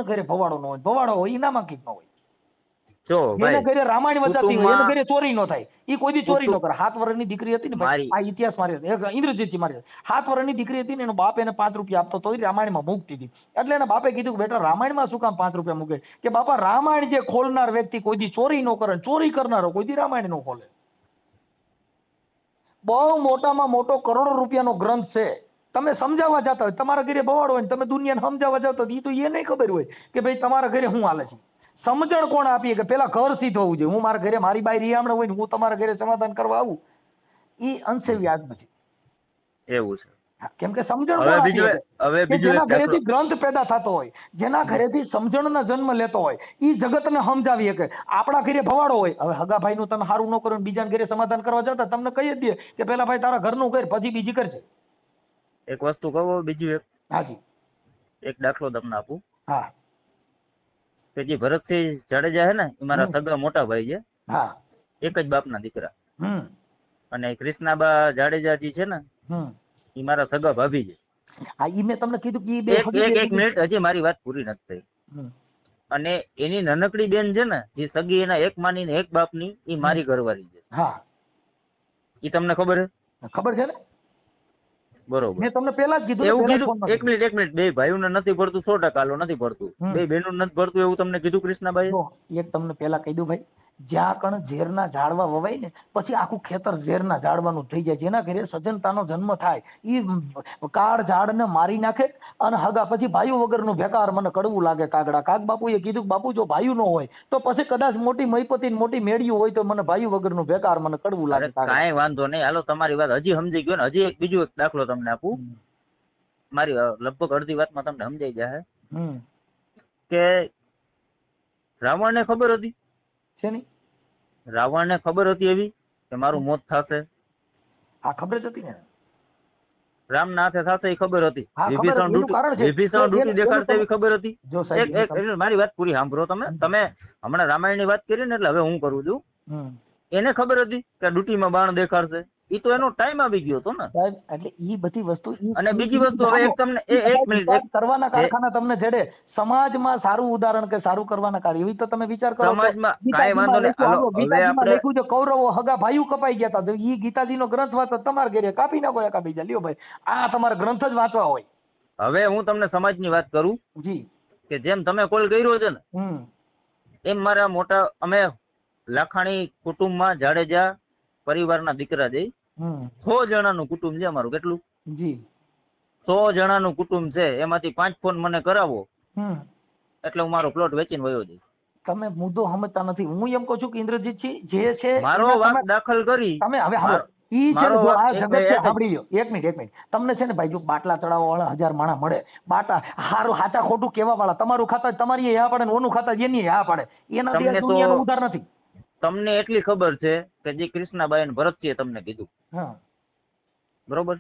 કોઈને ઘરે ભવાડો ન હોય, ભવાડો હોય એ નામાંકિત ન હોય. જો એને ભાઈ ઘરે રામાયણ વચાતી હોય, કુટુંબમાં એને ઘરે ચોરી ન થાય, એ કોઈ દી ચોરી ન કરે. 7 વર્ષની દીકરી હતી ને ભાઈ, મારી આ ઇતિહાસ મારી ઇન્દ્રજીતજી મારી 7 વર્ષની દીકરી હતી ને એનો બાપ એને 5 રૂપિયા આપતો તો રામાયણમાં મૂકતી હતી. એટલે એના બાપે કીધું કે બેટા રામાયણમાં શું કામ 5 રૂપિયા મૂકે? કે બાપા રામાયણ જે ખોલનાર વ્યક્તિ કોઈ દી ચોરી ન કરે, ચોરી કરનારો કોઈ દી રામાયણ ન ખોલે. બહુ મોટામાં મોટો કરોડો રૂપિયાનો ગ્રંથ છે. તમે સમજાવવા જતા હોય, તમારા ઘરે ભવાડો હોય ને તમે દુનિયાને સમજાવવા જતા હોય, એ તો એ નહીં ખબર હોય કે ભાઈ તમારા ઘરે શું હાલે છે. સમજણ કોણ આપીએ કે પેલા ઘર સીધ હોવું જોઈએ. હું મારા ઘરે મારી બાઈ રિયામણ હોય ને હું તમારા ઘરે સમાધાન કરવા આવું, એ અંશે વ્યાજ નથી. એવું છે. કેમ કે સમજણ હવે કોણ આપીએ બીજું હવે કે બીજું જેના એક દાખલો ઘરેથી ગ્રંથ પેદા થતો હોય, જેના ઘરેથી સમજણનો જન્મ લેતો હોય, એ જગતને સમજાવીએ કે આપણા ઘરે ભવાડો હોય. હવે હગા ભાઈનું તમે સારું ન કરો, બીજાના ઘરે સમાધાન કરવા જતા તમને કહી જ દે કે પેલા ભાઈ તારા ઘરનું કર પછી બીજી કરજે. એક વસ્તુ કહો, બીજું હાજી એક દાખલો તમને આપું હા કે જે ભરતસિંહ જાડેજા છે ને એ મારા સગા મોટા ભાઈ છે, હા એક જ બાપના દીકરા. હમ અને કૃષ્ણાબા જાડેજાજી છે ને એ મારા સગા ભાભી છે. હા ઈ મેં તમને કીધું કે ઈ બે એક મિનિટ, હજી મારી વાત પૂરી નથી થઈ. અને એની નાનકડી બેન છે ને જે સગી એના એક માની ને એક બાપની, એ મારી ઘરવાળી છે. હા એ તમને ખબર છે? ખબર છે ને, બરોબર. મેં તમને પેલા જ કીધું. એવું કીધું, એક મિનિટ, બે ભાઈઓને નથી પડતું 100% નથી પડતું, બે બહેનો નથી પડતું એવું તમને કીધું કૃષ્ણાબાઈ? એક તમને પેલા કહી દઉં ભાઈ, જ્યાં કણ ઝેરના ઝાડવા વવાય ને પછી આખું ખેતર ઝેરના ઝાડવાનું થઈ જાય. જેના ઘરે સજ્જનતાનો જન્મ થાય ઈ કાળ ઝાડને મારી નાખે અને હગા પછી ભાઈઓ વગરનું બેકાર મને કડવું લાગે કાગડા. કાગ બાપુએ કીધું બાપુ જો ભાઈઓ ન હોય તો પછી કદાચ મોટી મહીપતિ મોટી મેળ્યું હોય તો મને ભાઈઓ વગરનું બેકાર મને કડવું લાગે. કાંઈ વાંધો નહીં, હાલો તમારી વાત હજી સમજી ગયો ને. હજી એક બીજું એક દાખલો તમને આપું, મારી લગભગ અડધી વાતમાં તમને સમજાઈ જાય કે રાવણને ખબર હતી છે નહીં, રાવણને ખબર હતી એવી કે મારું મોત થશે? હા ખબર જ હતી ને, રામના હાથે થશે એ ખબર હતી. હા, ખબર હતી. વિભીષણ એનું કારણ છે. વિભીષણ ડૂટી દેખાડશે એવી ખબર હતી. જો સાહેબ, એક મારી વાત પૂરી સાંભળો તમે હમણાં રામાયણની વાત કરી ને એટલે હવે હું કરું છું. એને ખબર હતી કે ડૂટીમાં બાણ દેખાડશે? એ તો એનો ટાઈમ આવી ગયો હતો ને સાહેબ. એટલે ઈ બધી વસ્તુ અને બીજી વસ્તુ હવે એક તમને એક મિનિટ કરવાના કારખાના તમને જડે સમાજમાં સારું ઉદાહરણ કે સારું કરવાના કાર્ય એવી તો તમે વિચાર કરો. સમાજમાં કાંઈ વાંધો નહીં, હાલો હવે આપણે લખ્યું છે કૌરવો હગા ભાઈઓ કપાઈ ગયા હતા. ઈ ગીતાજીનો ગ્રંથ વાંચો તમારા ઘરે કાપી નાખો એકાબીજા. લ્યો ભાઈ આ તમારા ગ્રંથ જ વાંચવા હોય. હવે હું તમને સમાજની વાત કરું જી કે જેમ તમે કોલ કર્યો છે ને એમ મારા મોટા અમે લાખાણી કુટુંબમાં જાડેજા પરિવારના દીકરા જઈ 100 જણાનું કુટુંબ છે અમારું. કેટલું? જી 100 જણાનું કુટુંબ છે. એમાંથી 5 ફોન મને કરાવો એટલે હું મારો પ્લોટ વેચીને વયો જઈશ. તમે મુદ્દો સમજતા નથી. હું એમ કહું છું કે ઇન્દ્રજીતજી જે છે મારો વાત દાખલ કરી તમે હવે ઈ છે જો આ જગત છે સાંભળી લ્યો. એક મિનિટ તમને છે ને ભાઈ જો બાટલા ચડાવવા વાળા 1000 માણા મળે, બાટા હારું હાચા ખોટું કેવા વાળા તમારું ખાતા તમારી હા પાડે ને ઓનું ખાતા એની હા પાડે, એના બે દુનિયાનો ઉધાર નથી. તમને એટલી ખબર છે કે જે કૃષ્ણાબાઈ અને ભરતસિંહે તમને કીધું, બરોબર?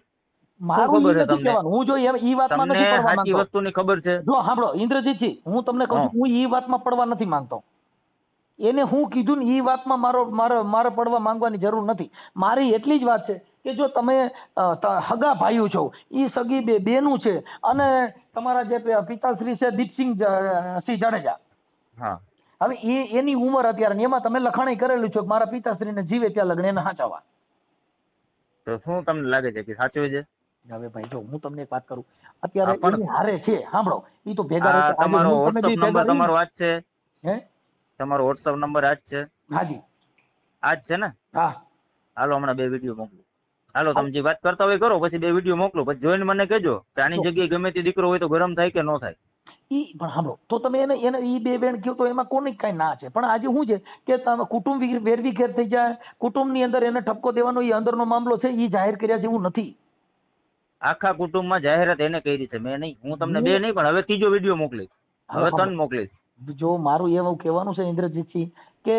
મારું ઈ નથી કહેવાનું. હું જો ઈ વાતમાં નથી પડવા માંગતો. સાચી વસ્તુની ખબર છે. જો સાંભળો ઇન્દ્રજીતજી, હું તમને કહું છું હું ઈ વાતમાં પડવા નથી માંગતો. એને હું કીધું ને ઈ વાતમાં મારે પડવા માંગવાની જરૂર નથી. મારી એટલી જ વાત છે કે જો તમે હગા ભાઈઓ છો, ઈ સગી બેનું છે અને તમારા જે પિતાશ્રી છે દીપસિંહ સિંહ જાડેજા, હવે એની ઉંમર અત્યારે એમાં તમે લખાણી કરેલું છે મારા પિતાશ્રીને જીવે ત્યાં લગ્ન એને સાચવવા. તો શું તમને લાગે છે કે સાચું છે? હવે ભાઈ જો હું તમને એક વાત કરું, અત્યારે એની હારે છે સાંભળો, ઈ તો ભેગા તમારો વોટ્સઅપ નંબર તમારો આજ છે? હે તમારો વોટ્સઅપ નંબર આજ છે? હાજી આજ છે ને? હા હાલો હમણાં 2 વિડીયો મોકલું. હાલો તમે જે વાત કરતા હોય કરો, પછી 2 વિડીયો મોકલો, પછી જોઈને મને કહેજો કે આની જગ્યાએ ગમે તે દીકરો હોય તો ગરમ થાય કે ન થાય. ઈ પણ સાંભળો તો તમે એને ઈ બે બેન કહો તો એમાં કોની કઈ ના છે. પણ આજે શું છે કે તમે કુટુંબ વેરવી ખેર થઈ જાય, કુટુંબની અંદર એને ઠપકો દેવાનો એ અંદરનો મામલો છે, ઈ જાહેર કર્યા જેવું નથી. આખા કુટુંબમાં જાહેરાત એને કરી છે, મેં નહીં. હું તમને 2 નહીં પણ હવે 3જો વિડીયો મોકલીશ, હવે 3 મોકલીશ. જો મારું એવું કહેવાનું છે ઇન્દ્રજીતજી કે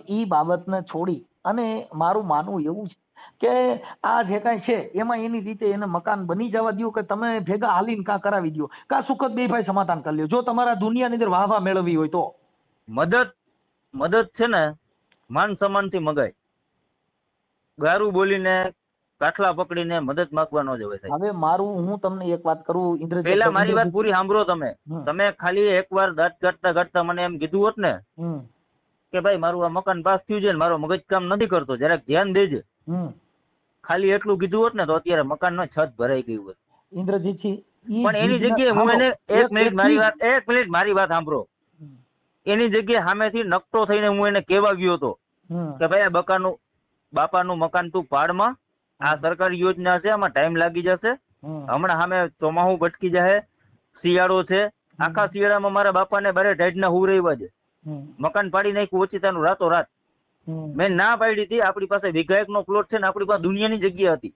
ઈ બાબતને છોડી અને મારું માનવું એવું છે કે આ જે કાંઈ છે એમાં એની રીતે એને મકાન બની જવા દો કે તમે ભેગા હાલીને કાં કરાવી દો, કાં સુખદ બે ભાઈ સમાધાન કરી લ્યો. જો તમારા દુનિયાની અંદર વાહવા મેળવવી હોય તો મદદ છે ને માન સન્માનથી મગાય. ગારું બોલીને કાઠલા પકડીને મદદ માંગવા ન જવાય સાહેબ. હવે મારું હું તમને એક વાત કરું ઇન્દ્રજીત, પેલા મારી વાત પૂરી સાંભળો તમે. તમે ખાલી એકવાર દાંત કાઢતા મને એમ કીધું હોત ને કે ભાઈ મારું આ મકાન પાસ થયું છે ને મારો મગજ કામ નથી કરતો, જરાક ધ્યાન દેજે, ખાલી એટલું કીધું હોત ને તો અત્યારે મકાન નો છત ભરાઈ ગયું હોત ઇન્દ્રજીતજી. પણ એની જગ્યાએ હું એને એક મિનિટ મારી વાત સાંભળો. એની જગ્યાએ સામેથી નકટો થઈને હું એને કહેવા ગયો હતો કે ભાઈ આ બાપાનું મકાન તું પાડમાં, આ સરકારી યોજના છે, આમાં ટાઈમ લાગી જશે, હમણાં સામે ચોમાહું ભટકી જાય, શિયાળો છે, આખા શિયાળામાં મારા બાપાને બારે ઢાઢના હુવરાવ્યા છે, મકાન પાડી નાખ્યું ઓચિતાનું રાતો રાત. મેં ના પાડી હતી, આપણી પાસે વિઘાયક નો પ્લોટ છે ને આપણી પાસે દુનિયાની જગ્યા હતી,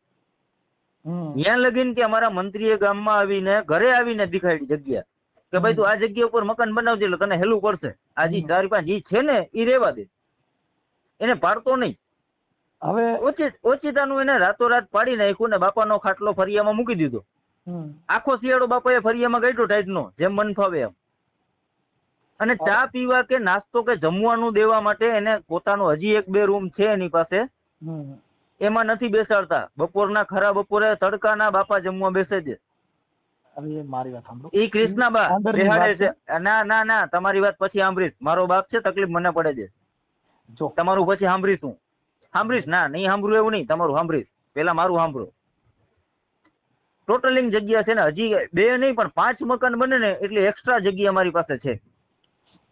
ત્યાં લગીન કે અમારા મંત્રીએ ગામમાં આવીને ઘરે આવીને દેખાડી જગ્યા કે ભાઈ તું આ જગ્યા ઉપર મકાન બનાવજે એટલે તને હેલું પડશે, આ જી 4-5 જી છે ને એ રેવા દે, એને પાડતો નહીં. હવે ઓચિતાનું એને રાતોરાત પાડી નાખ્યું ને બાપાનો ખાટલો ફરિયામાં મૂકી દીધો. આખો શિયાળો બાપાએ ફરિયામાં ગાઢ્યો ટાઈટનો, જેમ મન ફાવે એમ. અને ચા પીવા કે નાસ્તો કે જમવાનું દેવા માટે એને પોતાનો હજી 1-2 રૂમ છે એની પાસે, એમાં નથી બેસાડતા. બપોરના ખરા બપોરે તડકાના બાપા જમવા બેસે છે. મારી વાત સાંભળો, ઈ કૃષ્ણાબા બેહાડે છે. ના તમારી વાત પછી સાંભળીશ, મારો બાપ છે, તકલીફ મને પડે છે, જો તમારું પછી સાંભળીશ હું. સાંભળીશ ના નહીં સાંભળું એવું નહીં, તમારું સાંભળીશ, પેલા મારું સાંભળો. ટોટલિંગ જગ્યા છે ને હજી 2 નહીં પણ 5 મકાન બને ને એટલે એક્સ્ટ્રા જગ્યા અમારી પાસે છે.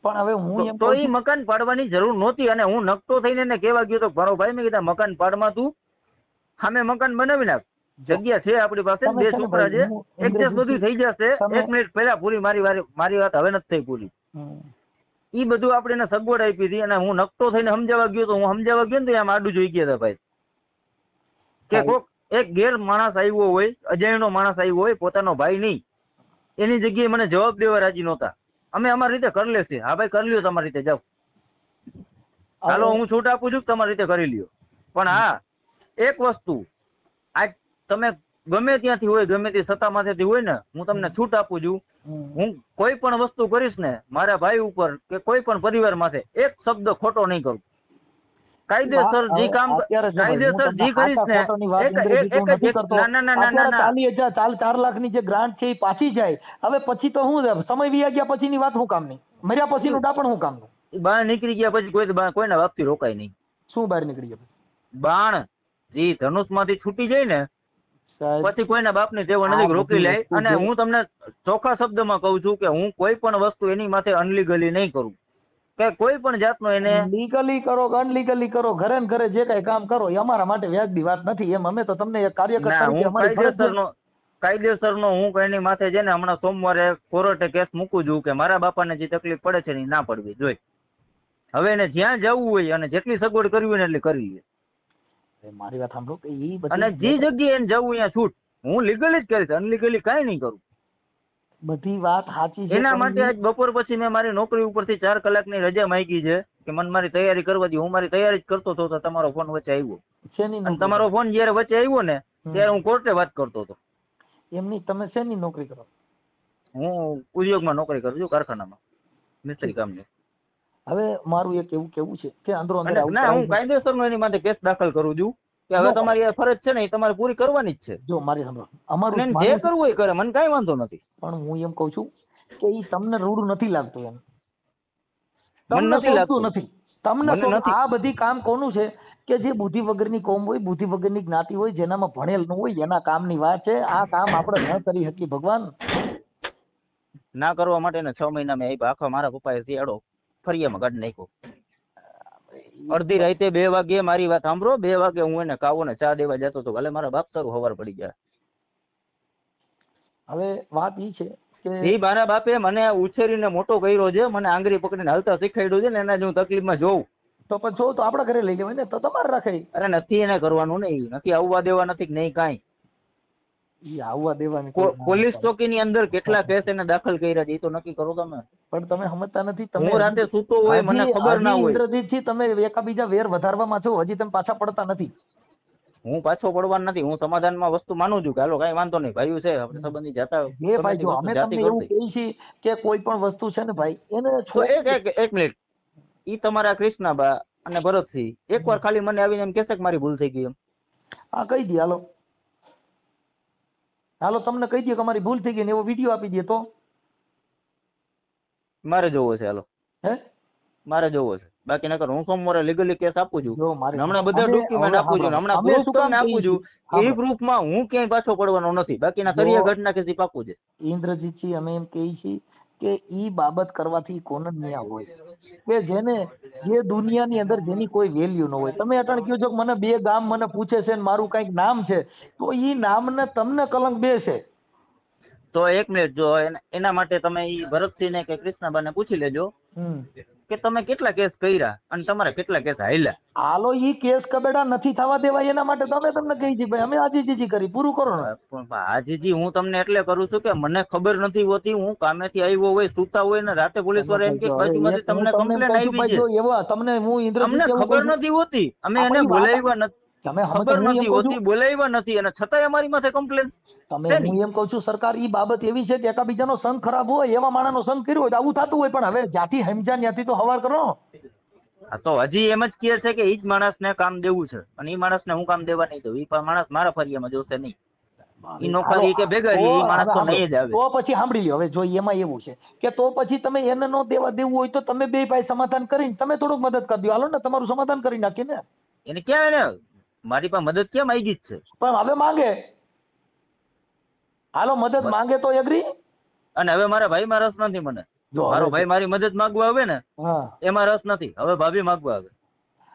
પણ હવે હું તો એ મકાન પાડવાની જરૂર નહોતી અને હું નકટો થઈને એને કહેવા ગયો તો મારો ભાઈ મેં કીધા મકાન પાડમાં તું સામે મકાન બનાવી નાખ, જગ્યા છે આપણી પાસે, 2 છોકરા છે, એડજસ્ટ બધું થઈ જશે. 1 મિનિટ પહેલા પૂરી મારી વાત હવે નથી થઈ પૂરી. ઈ બધું આપણે એને સગવડ આપી હતી અને હું નકટો થઈને સમજાવવા ગયો તો હું સમજાવવા ગયો ને તો આમ આડું જોઈ ગયા હતા ભાઈ કે કોક એક ગેર માણસ આવ્યો હોય, અજાણ્યો માણસ આવ્યો હોય, પોતાનો ભાઈ નહીં, એની જગ્યાએ મને જવાબ દેવા રાજી નહોતા. અમે અમારી રીતે કરી લેશે. હા ભાઈ કરી લ્યો તમારી રીતે, જાઓ હાલો હું છૂટ આપું છું તમારી રીતે કરી લ્યો. પણ હા એક વસ્તુ, આજ તમે ગમે ત્યાંથી હોય, ગમે તે સત્તા માંથેથી હોય ને, હું તમને છૂટ આપું છું, હું કોઈ પણ વસ્તુ કરીશ ને મારા ભાઈ ઉપર કે કોઈ પણ પરિવાર માથે એક શબ્દ ખોટો નહીં કરું. કાયદેસર જે કામ કાયદેસર જે કરીશ ને, ના 4 લાખની જે ગ્રાન્ટ છે એ પાછી જાય. હવે પછી તો હું સમય વીયા ગયા પછીની વાત હું કામની, મર્યા પછીનું ડાપણ હું કામનું. બહાર નીકળી ગયા પછી કોઈના બાપથી રોકાય નહીં. શું બહાર નીકળી ગયા? બાણ જે ધનુષ માંથી છૂટી જાય ને પછી કોઈના બાપની ટેવ નથી, રોકી લે. અને હું તમને ચોખ્ખા શબ્દમાં કહું છું કે હું કોઈ પણ વસ્તુ એની માથે અનલીગલી નહીં કરું કે કોઈ પણ જાતનો એને લીગલી કરો કે અનલીગલી કરો, ઘરે ને ઘરે જે કઈ કામ કરો એ અમારા માટે વ્યાજબી વાત નથી. એમ અમે તો તમને એક કાર્યકર કાયદેસરનો હું એની માથે છે ને હમણાં સોમવારે કોર્ટે કેસ મૂકું છું કે મારા બાપાને જે તકલીફ પડે છે એ ના પડવી જોઈએ. હવે એને જ્યાં જવું હોય અને જેટલી સગવડ કરવી હોય ને એટલી કરી લે. મારી વાત સાંભળો કે એ અને જે જગ્યાએ એને જવું અહીંયા છૂટ, હું લીગલી જ કરીશ, અનલીગલી કઈ નહીં કરું. બધી વાત સાચી છે. એના માટે આજ બપોર પછી મેં મારી નોકરી ઉપરથી 4 કલાકની રજા માંગી છે કે મને મારી તૈયારી કરવા દો. હું મારી તૈયારી જ કરતો હતો તો તમારો ફોન વચ્ચે આવ્યો. અને તમારો ફોન જયારે વચ્ચે આવ્યો ને ત્યારે હું કોર્ટે વાત કરતો હતો. એમની તમે શેની નોકરી કરો? હું ઉદ્યોગમાં નોકરી કરું છું, કારખાનામાં મિસ્ત્રી કામની. હવે મારું એક એવું કેવું છે કે અંદરો અંદર ના હું કાયદેસરનો એની માટે કેસ દાખલ કરું છું કે હવે તમારી આ ફરજ છે ને એ તમારે પૂરી કરવાની જ છે. જો મારી સાંભળો, અમારું જે કરવું હોય કરે, મને કઈ વાંધો નથી. પણ હું એમ કઉ છું કે ઈ તમને રૂડું નથી લાગતું? એમ મને નથી લાગતું નથી તમને. આ બધી કામ કોનું છે કે જે બુદ્ધિ વગરની કોમ હોય, બુદ્ધિ વગરની જ્ઞાતિ હોય, જેનામાં ભણેલ ન હોય, એના કામની વાત છે. આ કામ આપણે ન કરી શકીએ. ભગવાન ના કરવા માટે ને 6 મહિના મેં આખા મારા પપ્પાએ શિયાળો ફરિયામાં કાઢી નાખ્યો. અડધી રાતે 2 વાગે, મારી વાત સાંભળો, 2 વાગે હું એને કાવો ને ચા દેવા જતો હતો. ભલે મારા બાપ તારું હવાર પડી જાય. હવે વાત ઈ છે કે એ મારા બાપે મને ઉછેરીને મોટો કર્યો છે, મને આંગળી પકડીને હાલતા શીખવાડ્યું છે ને, એના જો હું તકલીફમાં જોઉં તો પછી જો તો આપણા ઘરે લઈ લેવાય ને, તો તમારે રાખાય. અરે નથી એને કરવાનું ને, નથી આવવા દેવા, નથી નહીં કાંઈ. આવવા દેવાની પોલીસ ચોકીની અંદર કેટલા કેસ એને દાખલ કર્યા છે એ તો નક્કી કરો તમે. પણ તમે સમજતા નથી. તમે હું રાતે સૂતો હોય, મને ખબર ના હોય. ઇન્દ્રજીતજી તમે એકાબીજા વેર વધારવામાં છો, હજી તમે પાછા પડતા નથી. હું પાછો પડવાનું નથી, હું સમાધાનમાં વસ્તુ માનું છું કે હાલો કઈ વાંધો નહીં, ભાઈઓ છે આપણે સંબંધી જતા ભાઈ. જો અમે તમને એવું કહીએ છીએ કે કોઈ પણ વસ્તુ છે ને ભાઈ એને એક મિનિટ, ઈ તમારા કૃષ્ણાબા અને ભરતસિંહ એકવાર ખાલી મને આવીને એમ કહેશે કે મારી ભૂલ થઈ ગઈ એમ હા કહી દઈએ, હાલો હાલો તમને કહી દઈએ કે અમારી ભૂલ થઈ ગઈ ને એવો વિડીયો આપી દઈએ તો મારે જોવો છે, હાલો હે મારે જોવો છે, બાકી નકર હું સોમવારે લીગલી કેસ આપું છું, જો મારી હમણાં બધા અમે ડોક્યુમેન્ટ હવે આપું છું, સાંભળો, હમણાં અમે પ્રૂફ શું કામ તમને આપું કહીએ છું, છીએ? એ સાંભળો. પ્રૂફમાં હું ક્યાંય પાછો પડવાનો નથી, બાકીના જો કરીએ ઘટના કેસી પાકું છે. ઇન્દ્રજીતજી અમે એમ કહીએ છીએ કે ઈ બાબત કરવાથી કોણ જ ન્યા હોય કે જેને જે દુનિયાની અંદર જેની કોઈ વેલ્યુ ન હોય. તમે અટાણ કહો છો કે મને 2 ગામ મને પૂછે છે ને મારું કઈક નામ છે, તો ઈ નામને તમને કલંક બેસે. તો 1 મિનિટ, જો એના માટે તમે ઈ ભરતસિંહને કે કૃષ્ણાબાને પૂછી લેજો કે તમે કેટલા કેસ કર્યા અને તમારા કેટલા કેસ હાલ્યા. હાલો ઈ કેસ કબેડા નથી થવા દેવાય એના માટે તમે તમને કહી છે ભાઈ અમે આજીજી કરી, પૂરું કરો ને. પણ હાજીજી હું તમને એટલે કરું છું કે મને ખબર નથી હોતી, હું કામેથી આવ્યો હોય, સૂતા હોય ને રાતે પોલીસ વાળા એમ કે બાજુમાંથી તમને કમ્પ્લેન આવી છે, એવા તમને હું અમને ખબર નથી હોતી, અમે એને બોલાવ્યા નથી, તમે ખબર નથી હોતી, બોલાવ્યા નથી અને છતાંય અમારી માથે કમ્પ્લેન. તમે હું એમ કહું છું સરકાર ઈ બાબત એવી છે કે એકાબીજાનો સંગ ખરાબ હોય એવા માણસનો સંગ કર્યો હોય તો આવું થતું હોય, પણ હવે જ્યાંથી સમજ્યા ત્યાંથી તો હવાર કરો. હા તો હજી એમ જ કહે છે કે ઈ જ માણસને કામ દેવું છે અને ઈ માણસને હું કામ દેવા નહીં દઉં, ઈ માણસ મારા ફરિયામાં જોશે નહીં, ઈ નોકરી કે ભેગા ઈ માણસ તો નહીં જ આવે. તો પછી સાંભળી લ્યો, હવે જો એમાં એવું છે કે તો પછી તમે એને નો દેવા દેવું હોય તો તમે બે ભાઈ સમાધાન કરીને તમે થોડુંક મદદ કરી દો, હાલો ને તમારું સમાધાન કરી નાખીએ ને. એને ક્યાં એને મારી પાસે મદદ કેમ આવી જ છે, પણ હવે માંગે, હાલો મદદ માંગે તો એગ્રી. અને હવે મારા ભાઈમાં રસ નથી, મને મારો ભાઈ મારી મદદ માંગવા આવે ને એમાં રસ નથી, હવે ભાભી માંગવા આવે.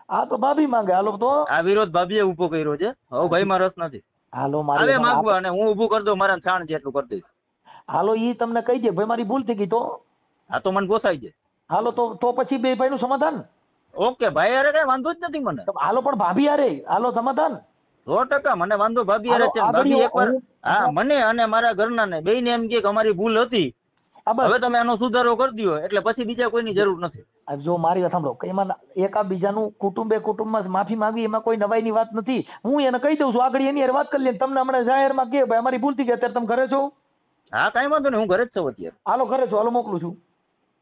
હા તો ભાભી માંગે, હાલો તો આ વિરોધ ભાભીએ ઉભો કર્યો છે, હવે ભાઈમાં રસ નથી, હાલો હવે માંગવા અને હું ઊભું કરી દઉં, મારા છાણ જેટલું કરી દઈશ. હાલો ઈ તમને કહી દે ભાઈ મારી ભૂલ થઈ ગઈ તો હા તો મને પોસાય છે, હાલો તો પછી બે ભાઈ નું સમાધાન. ઓકે ભાઈ અરે કઈ વાંધો જ નથી મને, હાલો પણ ભાભી અરે હાલો સમાધાન 100% મને વાંધો ભાભી અરે છે. ભાભી એકવાર હા મને અને મારા ઘરના ને બેયને એમ કે અમારી ભૂલ હતી, હવે તમે આનો સુધારો કરી દો, એટલે પછી બીજા કોઈની જરૂર નથી. જો મારી વાત સાંભળો, એમાં એકાબીજાનું કુટુંબમાં માફી માંગવી એમાં કોઈ નવાઈની વાત નથી. હું એને કહી દઉં છું આગળ એની વાત કરી લે, તમને હમણાં જાહેરમાં કે ભાઈ અમારી ભૂલ થઈ ગઈ, અત્યારે તમે ઘરે છો? હા કાંઈ વાંધો નહીં, હું ઘરે જ છું અત્યારે. હાલો ઘરે છો, હાલો મોકલું છું.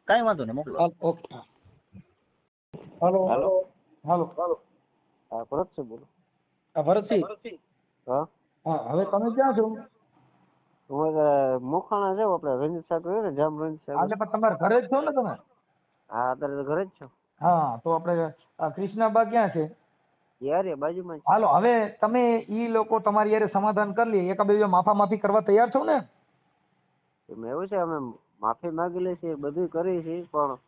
કાંઈ વાંધો નહીં, મોકલો. ઓકે હાલો હાલો હાલો હા ભરતસિંહ બોલો. હા ભરતસિંહ. હા હા હવે તમે ક્યાં છો? હું મોખાણા જાવ, આપણે રંજીત સાહેબ ને જામ રંજીત સાહેબ. એટલે પણ તમારે ઘરે જ છો ને તમે? હા અત્યારે તો ઘરે જ છો. હા તો આપણે કૃષ્ણાબા ક્યાં છે? યાર બાજુમાં. હાલો હવે તમે ઈ લોકો તમારી યારે સમાધાન કરી લે, એકાબીજા માફી કરવા તૈયાર છો ને? એવું છે, અમે માફી માંગી લઈએ છીએ, બધું કરીએ છીએ, પણ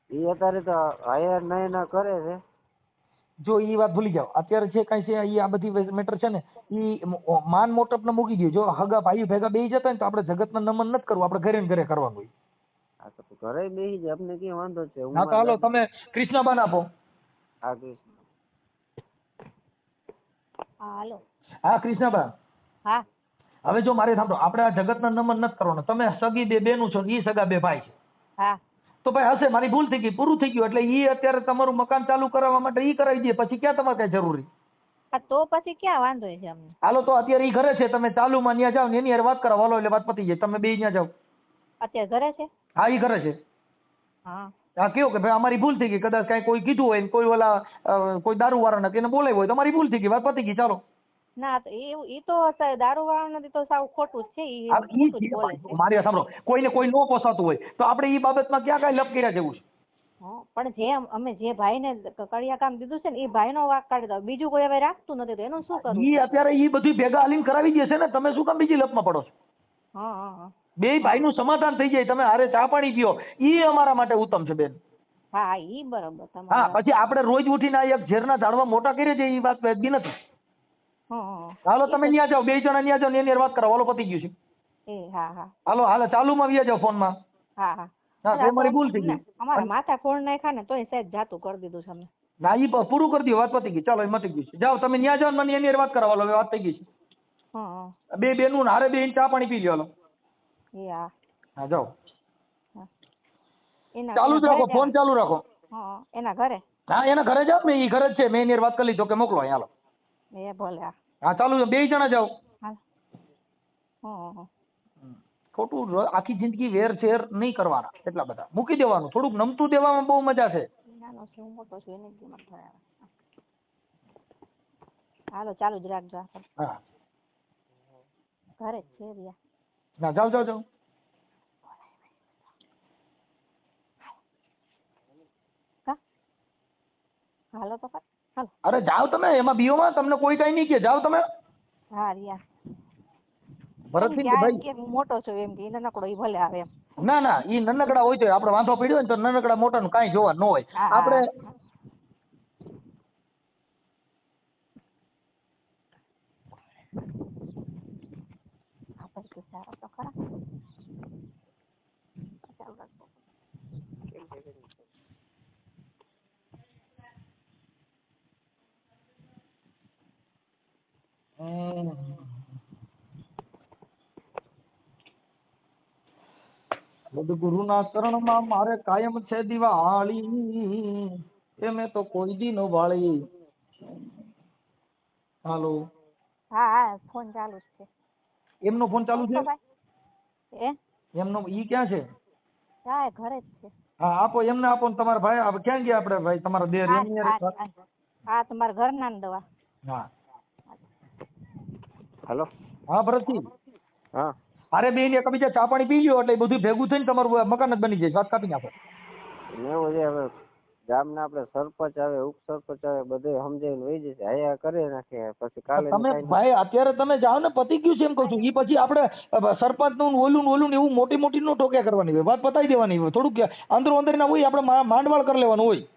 એ અત્યારે તો હાયર નહીં ના કરે છે. જો ઈ વાત ભૂલી જાઓ, અત્યારે જે કઈ છે ઈ આ બધી મેટર છે ને ઈ માન મોટપ ને મૂકી દો. જો હગા ભાઈ ભેગા બેસી જતા ને તો આપણે જગતના નમન નથી કરવું, આપણે ઘરે ને ઘરે કરવાનું હોય. હા તો ઘરે બેસી જાય, આપણે ક્યાં વાંધો છે. હા તો હાલો તમે કૃષ્ણાબાન આપો. હા કૃષ્ણ. હાલો. હા કૃષ્ણાબા. હા હવે જો મારે સાંભળો, આપણે આ જગતના નમન નથી કરવાનું. તમે સગી બે બેનું છો, ઈ સગા બે ભાઈ છે. હા તો ભાઈ હશે મારી ભૂલ થઈ ગઈ, પૂરું થઈ ગયું, એટલે ઈ અત્યારે તમારું મકાન ચાલુ કરાવવા માટે ઈ કરાવી દે, પછી ક્યાં તમારે કઈ જરૂરી? તો પછી ક્યાં વાંધો છે અમને? હાલો તો અત્યારે ઈ ઘરે છે, તમે ચાલુમાં ન્યા જાઓ ને એની હારે વાત કરાવો, હાલો એટલે વાત પતી જાય, તમે બે ન્યા જાઓ. અત્યારે ઘરે છે? હા ઈ ઘરે છે. હા હા કેવું કે ભાઈ અમારી ભૂલ થઈ ગઈ, કદાચ કઈ કોઈ કીધું હોય ને કોઈ ઓલા કોઈ દારૂ વાળા એને બોલાવ્યો હોય તો અમારી ભૂલ થઈ ગઈ, વાત પતી ગઈ, ચાલો. ના તો એ તો દારૂ વાળા નથી તો સાવ ખોટું જ છે. મારી સાંભળો, કોઈને કોઈ ન પોસાતું હોય તો આપણે ઈ બાબતમાં ક્યાં કઈ લપ કર્યા જેવું છે? પણ અમે જે ભાઈને કડિયા કામ દીધું છે ને એ ભાઈનો વાંક કાઢી દો, બીજું કોઈ હવે રાખતું નથી તો એનું શું કરવું? ઈ અત્યારે ઈ બધું ભેગા હાલીને કરાવી દે છે ને, તમે શું કામ બીજી લપમાં પડો છો? હા બે ભાઈનું સમાધાન થઈ જાય, તમે હારે ચા પાણી પીઓ, ઈ અમારા માટે ઉત્તમ છે બેન. હા ઈ બરાબર. હા પછી આપણે રોજ ઉઠીને આ એક ઝેરના ઝાડવા મોટા કરીએ છીએ, ઈ વાત વ્યાજબી નથી. હાલો તમે ન્યા જાઓ, બે જણા ન્યા જાઓ, એની વાત કરો, હાલો પતી ગયું છે. હાલો હાલો ચાલુમાં વ્યા જાઓ ફોનમાં. હા મારી ભૂલ થઈ ગઈ. અમારા માથા ફોન નાખ્યા ને તોય સાહેબ જાતું કરી દીધું છે અમને. ના ઈ પૂરું કરી દો, વાત પતી ગઈ, ચાલો એ મતી ગયું છે. જાઓ તમે ન્યા જાઓ, મને એની વાત કરો, હાલો વાત થઈ ગઈ છે. બે બેનું હારે બે ચા પાણી પી લ્યો, હાલો. હા જાઓ, ચાલુ જ રાખો, ફોન ચાલુ રાખો. એના ઘરે? હા એના ઘરે જાવ ને, ઈ ઘરે જ છે, મેં એની વાત કરી લીધો કે મોકલો, હાલો. એ ભલે. હા ચાલુ, બે જણા જાઓ. ખોટું આખી જિંદગી વેર શેર નહીં કરવાના, એટલા બધા મૂકી દેવાનું, થોડુંક નમતું દેવામાં બહુ મજા છે. હાલો ચાલુ જ રાખજો આપણે. હા ઘરે જ છે રિયા. ના જાઓ જાઓ જાઓ. કા હાલો તો ખરી. હાલો. અરે જાઓ તમે, એમાં બીઓમાં તમને કોઈ કઈ નહીં કે, જાઓ તમે. હા રિયા. ભરતસિંહ એમ ભાઈ કે હું મોટો છું એમ કે એને નકડો ઈ ભલે આવે એમ. ના ના, ઈ નાનકડા હોય તો આપણે વાંધો પડ્યો હોય ને તો નાનકડા મોટા નું કાંઈ જોવા ન હોય. હા આપણે આપણે તો સારા તો ખરા. ચાલુ રાખજો. સદગુરુના ચરણમાં મારે કાયમ છે દિવાળી, એ મેં તો કોઈ દી નો વાળી. હાલો, હા હા ફોન ચાલુ જ છે. એમનો ફોન ચાલુ છે? ભાઈ એમનો ઈ ક્યાં છે? હા ઘરે જ છે. હા આપો, એમને આપો ને તમારા ભાઈ આપણે ક્યાં ગયા આપણે ભાઈ તમારા દેર હા એમની હા હા તમારા ઘરના ને દવા. હા હેલો. હા ભરતજી. હા અરે બેન એકબીજા ચા પાણી પી લ્યો એટલે એ બધું ભેગું થઈને તમારું મકાન જ બની જાય. વાત કાપી નાખો. એવું છે હવે ગામના આપણે સરપંચ આવે ઉપસરપંચ આવે બધે સમજાવીને વહી જશે. હયા કરી નાખે પછી કાલે તમે ભાઈ અત્યારે તમે જાઓ ને, પતી ગયું છે એમ કહું છું. એ પછી આપણે સરપંચ નું ઓલું ને ઓલું ને એવું મોટી મોટી નો ઠોક્યા કરવાની હોય, વાત પતાવી દેવાની હોય. થોડુંક અંદરો અંદર ના હોય આપણે માંડવાળ કરી લેવાનું હોય.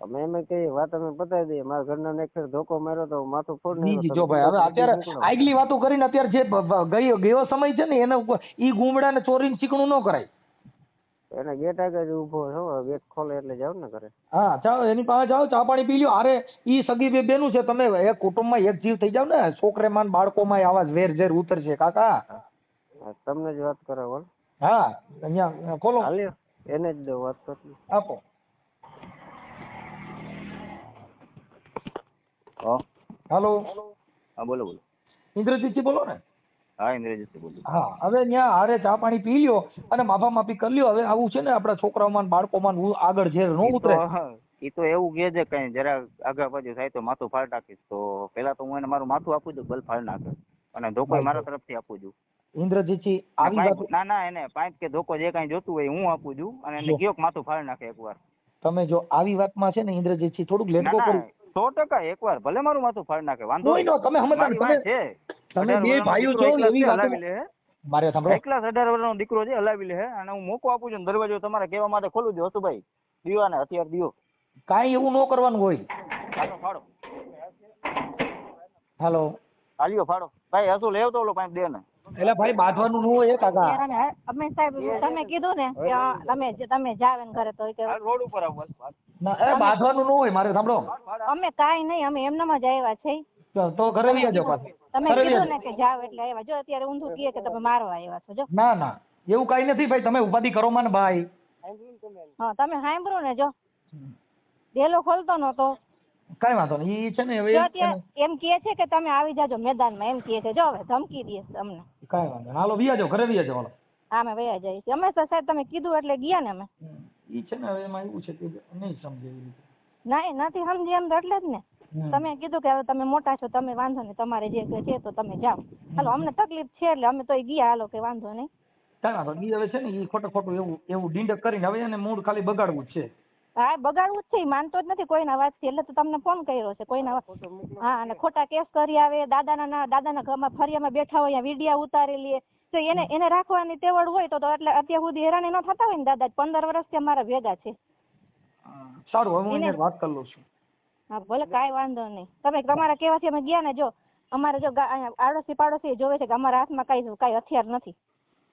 અમે એમ કઈ વાત અમે પતાવી દઈએ. મારા ઘરના ને એક ધોકો માર્યો તો માથું ફોડ બીજી જો ભાઈ હવે અત્યારે આગલી વાતો કરીને અત્યારે જે ગયો સમય છે ને એને ઈ ગુમડા ને ચોરીને ચીકણું ન કરાય. એને ગેટ આગળ ઉભો છો, ગેટ ખોલે એટલે જાવ ને ઘરે. હા ચાલો એની પાસે જાઓ, ચા પાણી પી લ્યો. અરે ઈ સગી બે બેનું છે, તમે એક કુટુંબમાં એક જીવ થઈ જાવ ને, છોકરેમાં બાળકોમાં આવા વેર ઝેર ઉતરશે કાકા. તમને જ વાત કરે બોલ. હા અહીંયા ખોલો. હાલ્યો એને જ દો વાત કરી. આપો. હાલો. હા બોલો બોલો. ઇન્દ્રજીતજી બોલો ને. હા ઇન્દ્રજીત બોલું. હા હવે ત્યાં હારે ચા પાણી પી લ્યો અને માફા માફી કરી લ્યો. હવે આવું છે ને આપણા છોકરાઓમાં બાળકોમાં આગળ ઝેર ન ઉતરે. એ તો એવું કે છે કઈ જરા આગા પાછું થાય તો માથું ફાડ નાખીશ. તો પેલા તો હું એને મારું માથું આપું છું, બલ ફાડ નાખે અને ધોકો મારા તરફથી આપું છું. ઇન્દ્રજીતજી આવી વાત ના ના એને પાઇપ કે ધોકો જે કઈ જોતું હોય હું આપું છું અને એને કયો માથું ફાડ નાખે એકવાર. તમે જો આવી વાતમાં છે ને ઇન્દ્રજીતજી થોડુંક લેટકો કરો. 100% એકવાર ભલે મારું માથું ફાડ નાખે વાંધો કોઈ નો તમે સમજતા તમે બે ભાઈઓ છો એવી વાતો મારે સાંભળો. એકલા 18 વર્ષનો દીકરો છે, હલાવી લે અને હું મોકો આપું છું દરવાજો તમારે કહેવા માટે ખોલું છું. હસુભાઈ દીવાને હથિયાર દીયો. કાઈ એવું ન કરવાનું હોય. ફાડો ફાડો. હાલો હાલ્યો ફાડો ભાઈ. હસુ લેવ તો ઓલો પાઇપ દે ને. એટલે ભાઈ બાંધવાનું ન હોય કાકા. અમે સાહેબ તમે કીધું ને કે તમે જાવ ને ઘરે તો કે રોડ ઉપર આવ બસ. ના એ બાંધવાનું ન હોય. મારે સાંભળો અમે કાઈ નહીં, અમે એમનામ જ આવ્યા છે. તો ઘરે લઈ જાઓ પાછા. તમે કીધું ને કે જાવ એટલે આવ્યા. જો અત્યારે ઊંધું કહે કે તમે મારવા આવ્યા છો. જો ના ના એવું કઈ નથી ભાઈ, તમે ઉપાધિ કરો માં ને ભાઈ. હા તમે સાંભળો ને, જો ડેલો ખોલતો નતો. કઈ વાંધો નહીં. ઈ છે ને હવે એમ કહે છે કે તમે આવી જાજો મેદાનમાં, એમ કહે છે. જો હવે ધમકી દે અમને. કઈ વાંધો નહીં. હાલો વિયા જાઓ, ઘરે વિયા જાઓ. હાલો હા અમે વયા જઈએ છીએ. અમે તો સાહેબ તમે કીધું એટલે ગયા ને અમે. ઈ છે ને હવે એમાં એવું છે કે નહીં સમજે એવી રીતે. ના નથી સમજી એમ તો એટલે જ ને તમે કીધું કે હવે તમે મોટા છો, તમે વાંધો નહીં, તમારે જે છે તો તમે જાઓ. હાલો અમને તકલીફ છે એટલે અમે તો ગયા. હાલો કે વાંધો નહીં. કઈ વાંધો નહીં. હવે છે ને ઈ ખોટું એવું ડીંડક કરીને હવે એને મૂળ ખાલી બગાડવું જ છે. હા બગાડવું જ છે. માનતો જ નથી કોઈના વાતથી, એટલે તો તમને ફોન કર્યો છે. કોઈના હા અને ખોટા કેસ કરી આવે. દાદાના ઘરમાં ફરિયામાં બેઠા હોય, વિડીયા ઉતારી લે. તો એને રાખવાની તેવડ હોય તો એટલે અત્યાર સુધી હેરાન ન થતા હોય ને. દાદા 15 વર્ષથી અમારા ભેગા છે. સારું હવે હું એને વાત કરી લઉં છું. હા ભલે કાંઈ વાંધો નહીં. તમે તમારા કહેવાથી અમે ગયા ને. જો અમારે જો આડોશી પાડોશી જોવે છે કે અમારા હાથમાં કાંઈ હથિયાર નથી.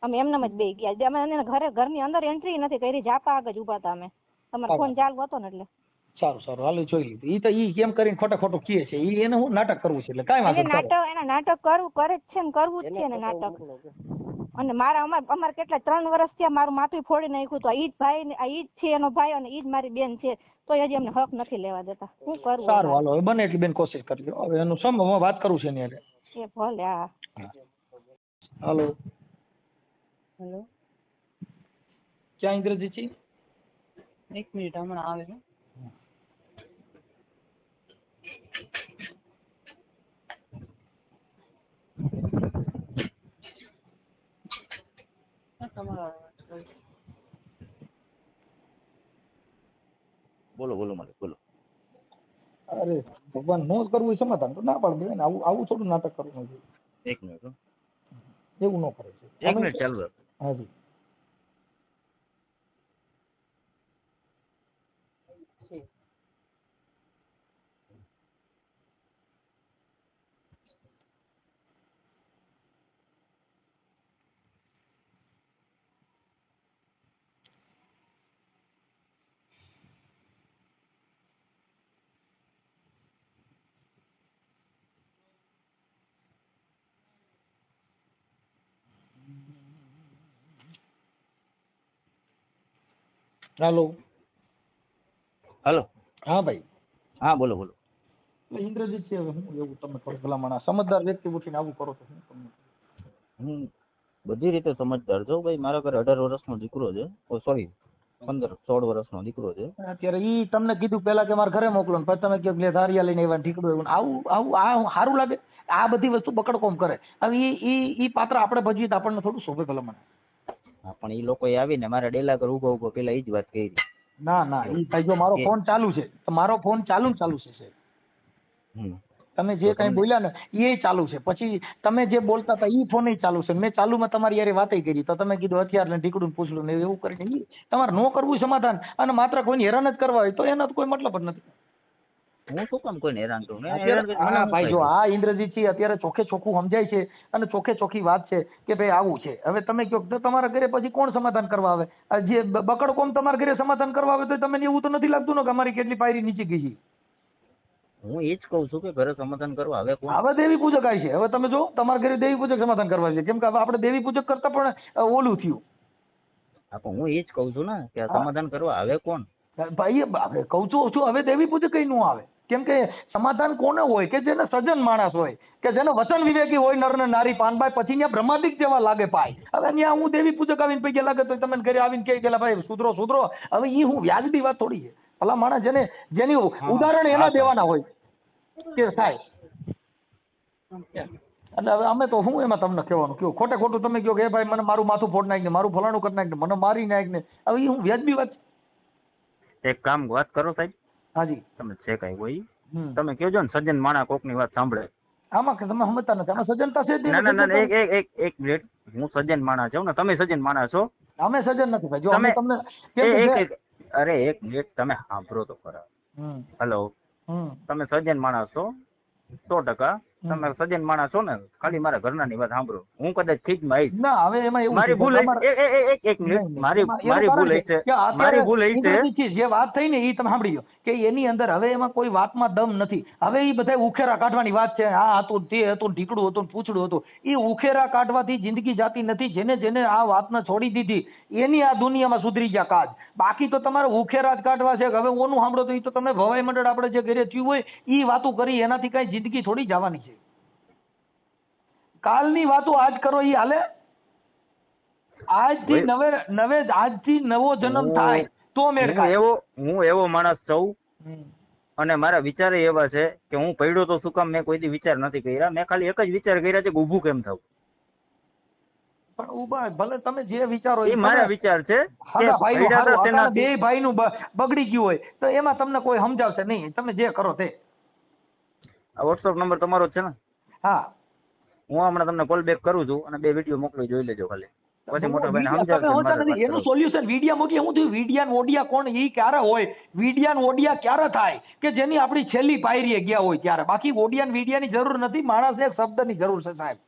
અમે એમનેમ જ બે ગયા. અમે ઘરની અંદર એન્ટ્રી નથી કરી. જાપા આગળ જ ઉભા હતા અમે. તમારો ફોન ચાલુ હતો ને એટલે. સારું હાલો જોઈ લીધું. ઈ તો ઈ કેમ કરીને ખોટું કહે છે. ઈ એને હું નાટક કરવું છે એટલે કાંઈ વાંધો નહીં. એના નાટક કરે જ છે ને, કરવું જ છે ને નાટક. અને અમારે કેટલા 3 વર્ષ થયા મારું માથું ફોડી નાખ્યું. તો ઈ જ ભાઈ ને ઈ જ છે એનો ભાઈ અને ઈ જ મારી બેન છે. તો હજી અમને હક નથી લેવા દેતા. શું કરવું? સારું હાલો હવે બને એટલી બેન કોશિશ કરજો. હવે એનું હું વાત કરું છું એની હારે. એ ભલે. હા હાલો હેલો ક્યાં ઇન્દ્રજીતજી? 1 મિનિટ હમણાં આવે છે. બોલો બોલો માલિક બોલો. અરે ભગવાન નો કરવું એ સમાધાન તો ના પાડી દે ને, આવું આવું થોડું નાટક કરવું જોઈએ. એક મિનિટ હો. એવું ન કરે છે. એક મિનિટ ચાલુ રાખો. હાજી. હાલો. હાલો. હા ભાઈ. હા બોલો બોલો. એટલે ઇન્દ્રજીત છે, હવે હું એવું તમે કરો ભલામણ સમજદાર વ્યક્તિ ઉઠીને આવું કરો તો હું તમને હું બધી રીતે સમજદાર છું ભાઈ. મારા ઘરે 18 વર્ષનો દીકરો છે. સોરી 15-16 વર્ષનો દીકરો છે. અત્યારે ઈ તમને કીધું પેલા કે મારા ઘરે મોકલો, પછી તમે કહો કે ધારિયા લઈને આવ્યા ઠીકડું એવું આવું આવું આ સારું લાગે? આ બધી વસ્તુ બકડકોમ કરે. હવે ઈ પાત્ર આપણે ભજવીએ તો આપણને થોડું શોભે ભલામણ. હા પણ ઈ લોકોએ આવીને મારા ડેલા પર ઉભો ઉભો પેલા ઈ જ વાત કરી. ના ના, ઈ ભાઈ જો મારો ફોન ચાલુ છે તો મારો ફોન ચાલુ છે સાહેબ. તમે જે કઈ બોલ્યા ને એ ચાલુ છે, પછી તમે જે બોલતા હતા ઈ ફોન ચાલુ છે. મેં ચાલુમાં તમારી યારે વાતય કરી તો તમે કીધું હથિયાર ને ઢીકડું પૂછલું ને એવું કરીને તમારે ન કરવું સમાધાન અને માત્ર કોઈને હેરાન જ કરવા હોય તો એનો કોઈ મતલબ જ નથી. હું શું કામ કોઈને હેરાન કરું? ભાઈ જો આ ઇન્દ્રજીત છે અત્યારે ચોખ્ખે ચોખ્ખું સમજાય છે અને ચોખ્ખે ચોખ્ખી વાત છે કે ભાઈ આવું છે. હવે તમે કહો તો તમારા ઘરે પછી કોણ સમાધાન કરવા આવે? જે બકડ કોમ તમારા ઘરે સમાધાન કરવા આવે તો તમને એવું તો નથી લાગતું ને કે અમારી કેટલી પાયરી નીચે ગઈ છે? હું એ જ કહું છું કે ઘરે સમાધાન કરવા હવે કોણ? હવે દેવી પૂજક આવી છે. હવે તમે જો તમારા ઘરે દેવી પૂજક સમાધાન કરવા છે, કેમ કે હવે આપણે દેવી પૂજક કરતા પણ ઓલું થયું. હા પણ હું એ જ કહું છું ને કે સમાધાન કરવા હવે કોણ? ભાઈ કહું છું હવે દેવી પૂજક કઈ નું આવે, કેમ કે સમાધાન કોને હોય કે જેને સજ્જન માણસ હોય, કે જેને વચન વિવેકી હોય, નર ને નારી પાનભાઈ, પછી ત્યાં બ્રહ્માદિક જેવા લાગે પાય. હવે ત્યાં હું દેવી પૂજક આવીને પૈકી લાગે તો તમે ઘરે આવીને કહી ગયેલા ભાઈ સુધરો સુધરો. હવે ઈ હું વ્યાજબી વાત થોડી છે. ભલા માણસ જેની ઉદાહરણ એના દેવાના હોય કે સાહેબ. એટલે હવે અમે તો હું એમાં તમને કહેવાનું કયો ખોટે ખોટું તમે કહો કે ભાઈ મને મારું માથું ફોડ નાખ ને, મારું ફલાણું કરી નાખ ને, મને મારી નાખ ને. હવે ઈ હું વ્યાજબી વાત. એક કામ વાત કરો સાહેબ. હાજી. તમે છે કઈ હોય તમે કહેજો ને સજ્જન માણા કોક ની વાત સાંભળે. આમાં તમે સમજતા નથી. આમાં સજ્જનતા છે જ નહીં. ના એક મિનિટ. હું સજ્જન માણા છું ને તમે સજ્જન માણા છો? અમે સજ્જન નથી ભાઈ. જો અમે તમને અરે એક મિનિટ તમે સાંભળો તો ખરા. હેલો. તમે સજ્જન માણસ છો 100%. તમે સજ્જન માણસ છો ને, ખાલી મારા ઘરના ની વાત સાંભળો. હું કદાચ ખીજ માં આવીશ ના. હવે એમાં એવું મારી ભૂલ એક મિનિટ મારી ભૂલ છે. મારી ભૂલ છે જે વાત થઈ ને એ તમે સાંભળી લો કે એની અંદર હવે એમાં કોઈ વાતમાં દમ નથી. હવે એ બધા ઉખેરા કાઢવાની વાત છે. આ હતું, તે હતું, ઢીકડું હતું, પૂછડું હતું. એ ઉખેરા કાઢવાથી જિંદગી જાતી નથી. જેને જેને આ વાતને છોડી દીધી એની આ દુનિયામાં સુધરી ગયા કાજ. બાકી તો તમારે ઉખેરા જ કાઢવા છે. હવે ઓનું સાંભળો તો એ તો તમે ભવાઈ મંડળ આપણે જે ઘરે થયું હોય એ વાતો કરી, એનાથી કઈ જિંદગી થોડી જવાની છે. કાલની વાતો આજ કરો ઈ હાલે? આજથી નવો જન્મ થાય તો મેળ ખાય. હું એવો માણસ છું અને મારા વિચાર એવા છે કે હું પડ્યો તો શું કામ મેં કોઈ દી વિચાર નથી કર્યા. મેં ખાલી એક જ વિચાર કર્યા છે કે ઊભું કેમ થવું. પણ ઊભા ભલે તમે જે વિચારો એ મારા વિચાર છે. બે ભાઈ નું બગડી ગયું હોય તો એમાં તમને કોઈ સમજાવશે નહીં. તમે જે કરો તે. આ વોટ્સઅપ નંબર તમારો જ છે ને? હા. હું હમણાં તમને કોલ બેક કરું છું અને 2 વિડીયો મોકલી જોઈ લેજો ખાલી. પછી મોટા ભાઈને સમજાવશે. એનું સોલ્યુશન વિડિયા મોકલી. હું થયું વિડિયા ઓડિયા કોણ ઈ ક્યારે હોય? વિડિયા ઓડિયા ક્યારે થાય કે જેની આપણી છેલ્લી પાયરીએ ગયા હોય ત્યારે. બાકી ઓડિયા વિડિયાની જરૂર નથી. માણસને એક શબ્દની જરૂર છે સાહેબ.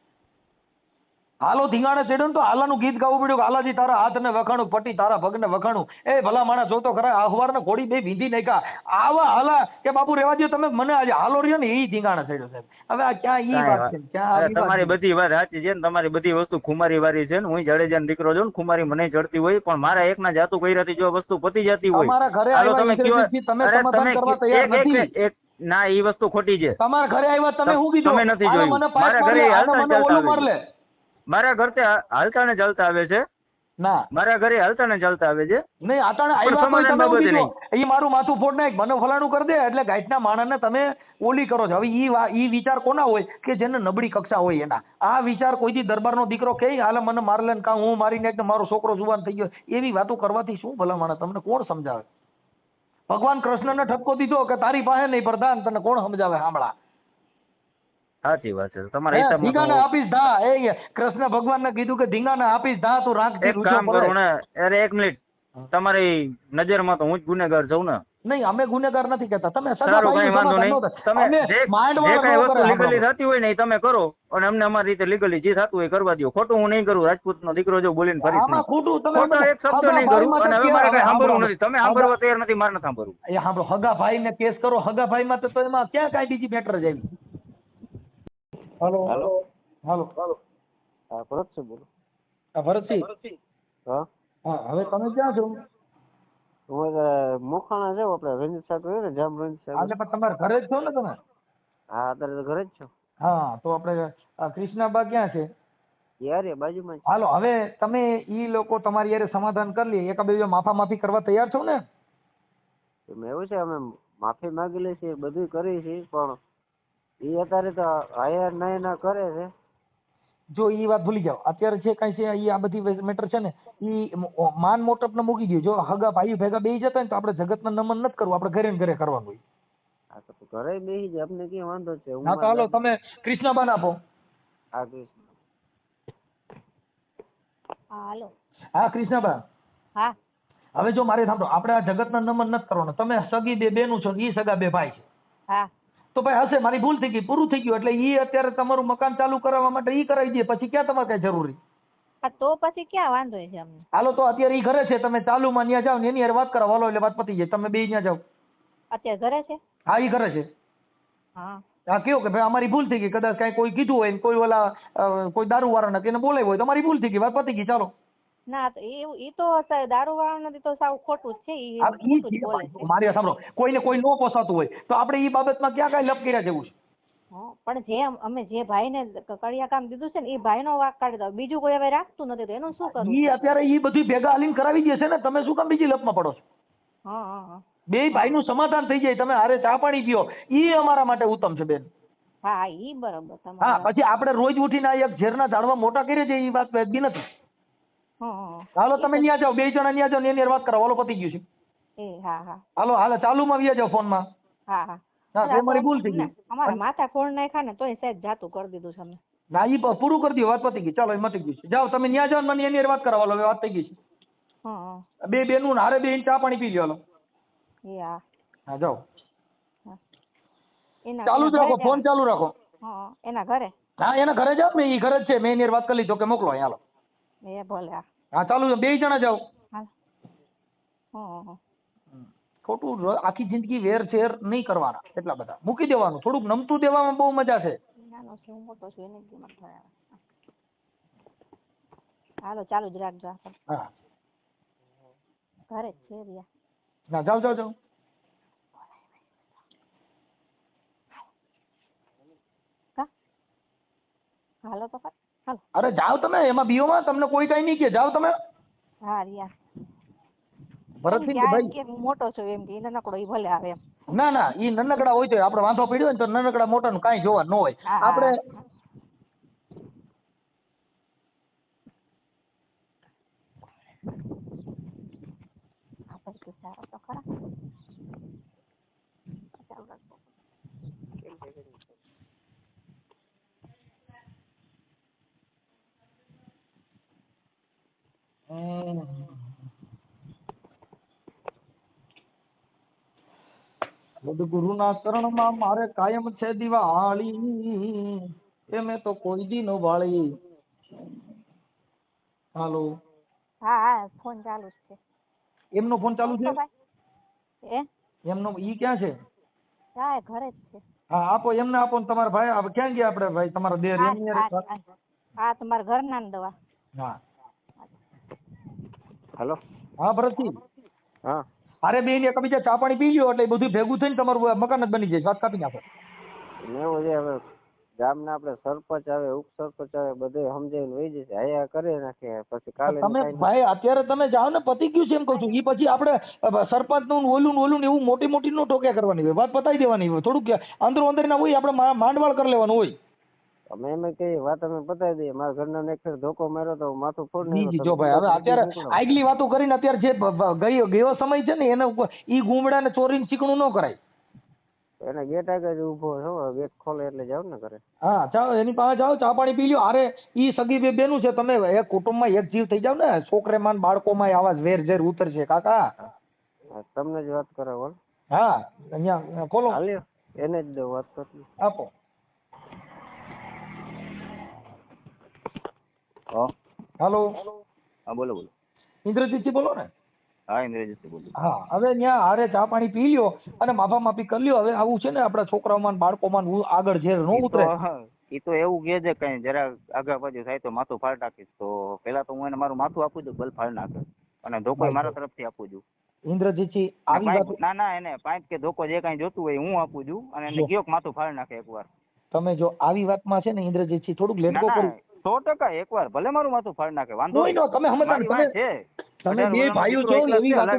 હાલો ધીંગાણે ચડ્યો ને તો હાલાનું ગીત ગાવું પડ્યું કે હાલાજી તારા હાથને વખાણું, પટી તારા ભગને વખાણું. એ ભલા માણસ જોતો ખરા અખબાર ને ઘોડી બે વીંધી નાખ્યા. આવા હાલા કે બાપુ રેવા દો તમે, મને આજે હાલો રહ્યો ને એ ધીંગાણે ચડ્યો સાહેબ. હવે આ ક્યાં ઈ વાત છે? ક્યાં તમારી બધી વાત સાચી છે ને, તમારી બધી વસ્તુ ખુમારી વાળી છે ને. હું જડેજાનો દીકરો છું ને, ખુમારી મને ચડતી હોય, પણ મારા એકના જાતું કર્યાથી જો વસ્તુ પતી જતી હોય તમારા ઘરે આવ્યા તમે સમાધાન કરવા તૈયાર નથી. ના એ વસ્તુ ખોટી છે. તમારા ઘરે આવ્યા તમે શું કીધું? તમે નથી જોયું. મારા ઘરે હાલતા ચાલતા આવે છે. મારા ઘર તે હાલતા ને ચાલતા આવે છે. ના મારા ઘરે હાલતા ને ચાલતા આવે છે. નહીં આટાણે પણ આવ્યા કોઈ સમાધાન તમે બાબતે ઉભી નહીં. છો. ઈ મારું માથું ફોડ નાખ મને ફલાણું કરી દે એટલે ગાઈટના માણસને તમે ઓલી કરો છો. હવે ઈ વિચાર કોના હોય કે જેને નબળી કક્ષા હોય એના. આ વિચાર કોઈથી દરબારનો દીકરો કે હાલે મને માર લે ને કાં હું મારી નાખ ને મારો છોકરો જુવાન થઈ ગયો એવી વાતો કરવાથી શું ભલામણ તમને કોણ સમજાવે? ભગવાન કૃષ્ણને ઠપકો દીધો કે તારી પાસે નહીં પ્રધાન તને કોણ સમજાવે? સાંભળા સાચી વાત છે તમારા હિસાબમાં ધીંગાને તો આપીશ ધા એ કૃષ્ણ ભગવાનને કીધું કે ધીંગાને આપીશ ધા તું રાખથી એક રૂછો કામ પડે. કરો ને. અરે એક મિનિટ, તમારી નજરમાં તો હું જ ગુનેગાર છું ને. નહીં અમે ગુનેગાર નથી કહેતા. તમે સગા સારું, ભાઈનું કઈ વાંધો સમાધાન નહીં. ન થાય. તમે અમે જે માંડવાળો કઈ ન વસ્તુ કરે લીગલી સાંભળો. થતી હોય ને એ તમે કરો અને અમને અમારી રીતે લીગલી જે થતું હોય એ કરવા દો. ખોટું હું નહીં કરું. રાજપૂતનો દીકરો જો બોલીને ફરીશ આમાં નહીં. ખોટું તમે ખોટો એક શબ્દ હગા નહીં ભાઈ કરું માટે અને હવે મારે કઈ સાંભળવું નથી. તમે સાંભળવા હગા- તૈયાર નથી, મારે નથી સાંભળવું. એ સાંભળો હગા ભાઈને કેસ કરો. હગા ભાઈ માં તો એમાં ક્યાં કાંઈ બીજી મેટર જ આવી. હાલો હાલો હા ભરતસિંહ બોલો. આ ભરતસિંહ હા હા હવે તમે ક્યાં છો? હું અત્યારે મોખાણા જાઉં આપણે રંજીત સાહેબ હોય ને જામ રંજીત સાહેબ. આજે પણ તમારે ઘરે જ છો ને તમે? હા અત્યારે તો ઘરે જ છો. હા તો આપણે કૃષ્ણાબા ક્યાં છે? યાર બાજુમાં જ. હાલો હવે તમે ઈ લોકો તમારી યારે સમાધાન કરી લે એકાબીજા માફી કરવા તૈયાર છો ને? એમાં એવું છે અમે માફી માંગી લઈએ છીએ બધું કરીએ છીએ પણ એ અત્યારે તો હાયર નહીં ના કરે છે. જો ઈ વાત ભૂલી જાઓ. અત્યારે જે કઈ છે ઈ આ બધી મેટર છે ને ઈ માન મોટપ ને મૂકી દો. જો હગા ભાઈ ભેગા બેસી જતા હોય ને તો આપણે જગતના નમન નથી કરવું. આપણે ઘરે ને ઘરે કરવાનું હોય. હા તો ઘરે બેસી જાય આપણે ક્યાં વાંધો છે. હા તો હાલો તમે કૃષ્ણબાન આપો. હા કૃષ્ણ. હા હાલો. હા કૃષ્ણબા હા હવે જો મારે સાંભળો આપણે આ જગતના નમન નથી કરવાનું. તમે સગી બે બેનું છો ઈ સગા બે ભાઈ છે હા તો ભાઈ હશે મારી ભૂલ થઈ ગઈ પૂરું થઈ ગયું એટલે ઈ અત્યારે તમારું મકાન ચાલુ કરાવવા માટે ઈ કરાવી દે પછી ક્યાં તમારે કઈ જરૂરી? હા તો પછી ક્યાં વાંધો છે અમને? હાલો તો અત્યારે ઈ ઘરે છે તમે ચાલુમાં ન્યા જાઓ ને એની હારે વાત કરાવો. હાલો એટલે વાત પતી જાય. તમે બે ન્યા જાઓ. અત્યારે ઘરે છે? હા ઈ ઘરે છે. હા હા કેવું કે ભાઈ અમારી ભૂલ થઈ ગઈ કદાચ કઈ કોઈ કીધું હોય ને કોઈ ઓલા કોઈ દારૂ વાળાને એને બોલાવ્યો હોય તો અમારી ભૂલ થઈ ગઈ વાત પતી ગઈ ચાલો. ના તો એવું ઈ તો દારૂ વાળા નથી તો સાવ ખોટું જ છે. ઈ આ ઈ ખોટું જ બોલે છે. મારી વાત સાંભળો કોઈને કોઈ ન પોસાતું હોય તો આપણે ઈ બાબતમાં ક્યાં કઈ લપ કર્યા જેવું છે? હં, પણ અમે જે ભાઈને કડિયા કામ દીધું છે ને એ ભાઈનો વાંક કાઢી દો. બીજું કોઈ હવે રાખતું નથી તો એનું શું કરવું? ઈ અત્યારે ઈ બધું ભેગા હાલીને કરાવી દે છે ને તમે શું કામ બીજી લપમાં પડો છો? હા હા હા બે ભાઈનું સમાધાન થઈ જાય તમે હારે ચા પાણી પીઓ ઈ અમારા માટે ઉત્તમ છે બેન. હા ઈ બરાબર હા તમારી પછી આપણે રોજ ઉઠીને આ એક ઝેરના ઝાડવા મોટા કરીએ છીએ ઈ વાત વ્યાજબી નથી. હં હાલો તમે ન્યા જાઓ બે જણા ન્યા જાઓ ને એની હારે વાત કરો. હાલો પતી ગયું છે. એ હા હા હાલો હાલો ચાલુમાં વ્યા જાઓ ફોનમાં. હા હા હા તો અમારી ભૂલ થઈ ગઈ. અમારા માથા ફોડ નાખ્યા ને તોય સાહેબ જાતું કરી દીધું છે અમે. ના ઈ પૂરું કરી દો વાત પતી ગઈ. ચાલો એ મતી ગયું છે. જાઓ તમે ન્યા જાઓ ને મને એની હારે વાત કરો. હાલો હવે વાત થઈ ગઈ છે. હં બે બેનું હારે બે ચા પાણી પી લ્યો. હાલો એ હા હા જાઓ એના ચાલુ જ રાખો ઘરે ફોન ચાલુ રાખો. હા એના ઘરે હા એના ઘરે જાઓ ને ઈ ઘરે જ છે મેં એની હારે વાત કરી લીધો કે મોકલો અહીં. હાલો એ ભલે હા હા ચાલુ બે જણા જાઓ. હા હં ખોટું આખી જિંદગી વેર શેર નહીં કરવાના એટલા બધા મૂકી દેવાનું. થોડુંક નમતું દેવામાં બહુ મજા છે. નાનો છે હું મોટો છું એને કિંમત થાય. હાલો ચાલુ જ રાખજો આપણે. હા ઘરે જ છે રિયા. ના જાઓ જાઓ જાઓ. કા હાલો તો ખરી. હાલો અરે જાઓ તમે એમાં બીઓમાં તમને કોઈ કઈ નહીં કે જાઓ તમે. હા રિયા ભરતસિંહ એમ કે ભાઈ કે હું મોટો છું એમ કે એને નકડો ઈ ભલે આવે એમ. ના ના ઈ નાનકડા હોય તો આપણે વાંધો પડ્યો હોય ને તો નાનકડા મોટાનું કાંઈ જોવા ન હોય. હા, આપણે આપણે તો સારા તો ખરા. ચાલુ રાખો. સદગુરુના ચરણમાં મારે કાયમ છે દિવાળી એ મેં તો કોઈ દી નો વાળી. હાલો હા હા ફોન ચાલુ જ છે. એમનો ફોન ચાલુ છે? એ એમનો ઈ ક્યાં છે? હા એ ઘરે જ છે. હા આપો એમને આપો ને તમારા ભાઈ આપણે ક્યાં ગયા આપણે ભાઈ તમારા દેર હા એમની હા હારે હા. હા તમારા ઘરના ને દવા. હા હાલો હા ભરતસિંહ હા અરે બેન એકબીજા ચા પાણી પી લ્યો એટલે એ બધું ભેગું થઈને તમારું મકાન જ બની જાય. વાત કાપી નાખો. ને એવું છે હવે ગામના આપણે સરપંચ આવે ઉપસરપંચ આવે બધે સમજાવીને વહી જશે હયા કરી નાખે પછી કાલે તમે ભાઈ અત્યારે તમે જાઓ ને પતી ગયું છે એમ કહું છું. એ પછી આપણે સરપંચ નું ઓલું ને એવું મોટી મોટી નો ટોક્યા કરવાની હોય, વાત પતાવી દેવાની હોય. થોડુંક અંદરો અંદર ના હોય આપણે માંડવાળ કરી લેવાનું હોય. અમે એમ કઈ વાત અમે પતાવી દઈએ. મારા ઘરના ને એક ધોકો માર્યો તો માથું ફોડ બીજી જો ભાઈ હવે અત્યારે આગલી વાતો કરીને અત્યારે જે ગયો સમય છે ને એને ઈ ગુમડા ને ચોરીને ચીકણું ન કરાય. એને ગેટ આગળ ઉભો છો, ગેટ ખોલે એટલે જાવ ને કરે. હા ચાલો એની પાસે જાઓ, ચા પાણી પી લ્યો. અરે ઈ સગી બે બેનું છે, તમે એક કુટુંબમાં એક જીવ થઈ જાવ ને, છોકરેમાં બાળકોમાં આવા ઝેર ઝેર ઉતરશે કાકા. તમને જ વાત કરે બોલ. હા અહીંયા ખોલો હાલ્યો એને જ દઉં વાત કરી આપો. હાલો હા બોલો બોલો. ઇન્દ્રજીતજી બોલો ને. હા ઇન્દ્રજીત બોલું. હા હવે ત્યાં હારે ચા પાણી પી લ્યો અને માફા માફી કરી લ્યો. હવે આવું છે ને આપણા છોકરાઓમાં બાળકોમાં આગળ ઝેર ન ઉતરે. એ તો એવું કે છે કઈ જરા આગળ પાછું થાય તો માથું ફાડ નાખીશ. તો પેલા તો હું એને મારું માથું આપું છું, બલ ફાડ નાખે અને ધોકો મારા તરફથી આપું છું. ઇન્દ્રજીતજી આવી વાત ના એને પાંચ કે ધોકો જે કઈ જોતું હોય હું આપું છું અને એને ગયો માથું ફાડ નાખે એકવાર. તમે જો આવી વાતમાં છે ને ઇન્દ્રજીતજી થોડુંક લેટ ગો કરો. 100% એકવાર ભલે મારું માથું ફાડ નાખે વાંધો નહીં. તમે સમજતા તમે બે ભાઈઓ છો એવી વાતો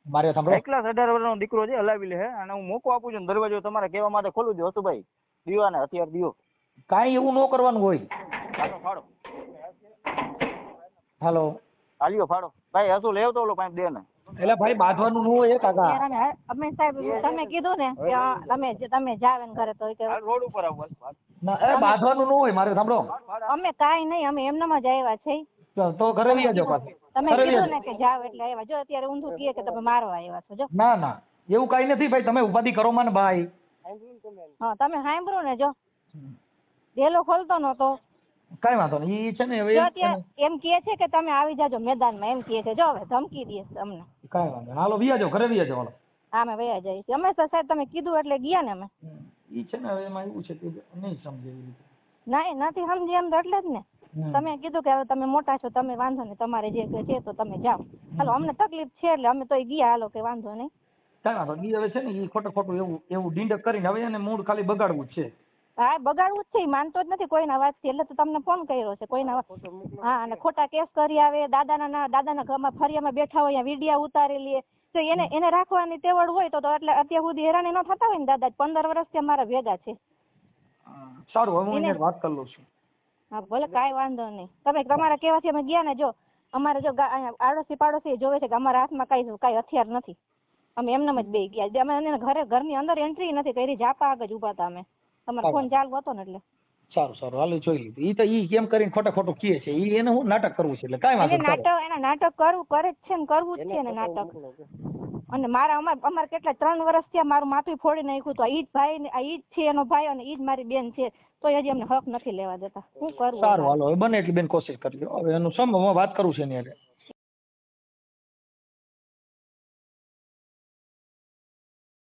મારે સાંભળો. એકલા 18 વર્ષનો દીકરો છે, હલાવી લે અને હું મોકો આપું છું, દરવાજો તમારે કહેવા માટે ખોલું છું. હસુભાઈ દીવાને હથિયાર દીવો, કાંઈ એવું ન કરવાનું હોય. ફાડો હાલો હાલ્યો ફાડો ભાઈ. હસુ લેવ તો ઓલો પાંચ દે ને. એટલે ભાઈ બાંધવાનું ન હોય કાકા. અમે સાહેબ તમે કીધું ને કે તમે જાવ ને ઘરે તો કે રોડ ઉપર આવો ના એ બાંધવાનું ન હોય. મારે સાંભળો અમે કાંઈ નહીં, અમે એમનામ જ આવ્યા છે. તો ઘરે લઈ જાઓ પાછું. તમે કીધું ને કે જાવ એટલે આવ્યા. જો અત્યારે ઊંધું કહે કે તમે મારવા આવ્યા છો. જો ના ના એવું કાંઈ નથી ભાઈ. તમે ઉપાધિ કરો માં ભાઈ. હા તમે સાંભળો ને. જો ડેલો ખોલતો નતો કઈ વાંધો નહીં. ઈ છે ને હવે એમ કહે છે કે તમે આવી જાજો મેદાનમાં, એમ કહે છે. જો હવે ધમકી દે અમને. કઈ વાંધો નહીં. હાલો વિયા જાઓ, ઘરે વિયા જાઓ. હાલો અમે વયા જઈએ છીએ. અમે તો સાહેબ તમે કીધું એટલે ગયા ને અમે. ઈ છે ને હવે એમાં એવું છે કે નહીં સમજે એવી રીતે. ના નથી સમજી એમ તો એટલે જ ને. તમે કીધું કે હવે તમે મોટા છો, તમે વાંધો નહીં, તમારે જે છે તો તમે જાઓ. હાલો અમને તકલીફ છે એટલે અમે તો ગયા. હાલો કે વાંધો નહીં. કઈ વાંધો નહીં. હવે છે ને ઈ ખોટું એવું ડીંડક કરીને હવે એને મૂળ ખાલી બગાડવું જ છે. હા બગાડવું જ છે. માનતો જ નથી કોઈના વાતથી, એટલે તો તમને ફોન કર્યો છે. કોઈના હા અને ખોટા કેસ કરી આવે. દાદાના ઘરમાં ફરિયામાં બેઠા હોય, વિડીયા ઉતારી લે. તો એને રાખવાની તેવડ હોય તો એટલે અત્યાર સુધી હેરાન ન થતા હોય ને. દાદા 15 વર્ષથી અમારા ભેગા છે. સારું હવે હું એને વાત કરી લઉં છું. હા ભલે કાંઈ વાંધો નહીં. તમે તમારા કહેવાથી અમે ગયા ને. જો અમારે જો આડોશી પાડોશી જોવે છે કે અમારા હાથમાં કાંઈ હથિયાર નથી. અમે એમનેમ જ બે ગયા. અમે ઘરની અંદર એન્ટ્રી નથી કરી. જાપા આગળ જ ઉભા હતા અમે. તમારો ફોન ચાલુ હતો ને એટલે. સારું હાલો જોઈ લીધું. ઈ તો ઈ કેમ કરીને ખોટું કહે છે. ઈ એને હું નાટક કરવું છે એટલે કાંઈ વાંધો નહીં. એના નાટક કરે જ છે ને કરવું જ છે ને નાટક. અને અમારે કેટલા 3 વર્ષ થયા મારું માથું ફોડી નાખ્યું. તો ઈ જ ભાઈ ને ઈ જ છે એનો ભાઈ અને ઈ જ મારી બેન છે. તો હજી અમને હક નથી લેવા દેતા. શું કરવું? સારું હાલો હવે બને એટલી બેન કોશિશ કરજો. હવે એનું વાત કરું છે ને.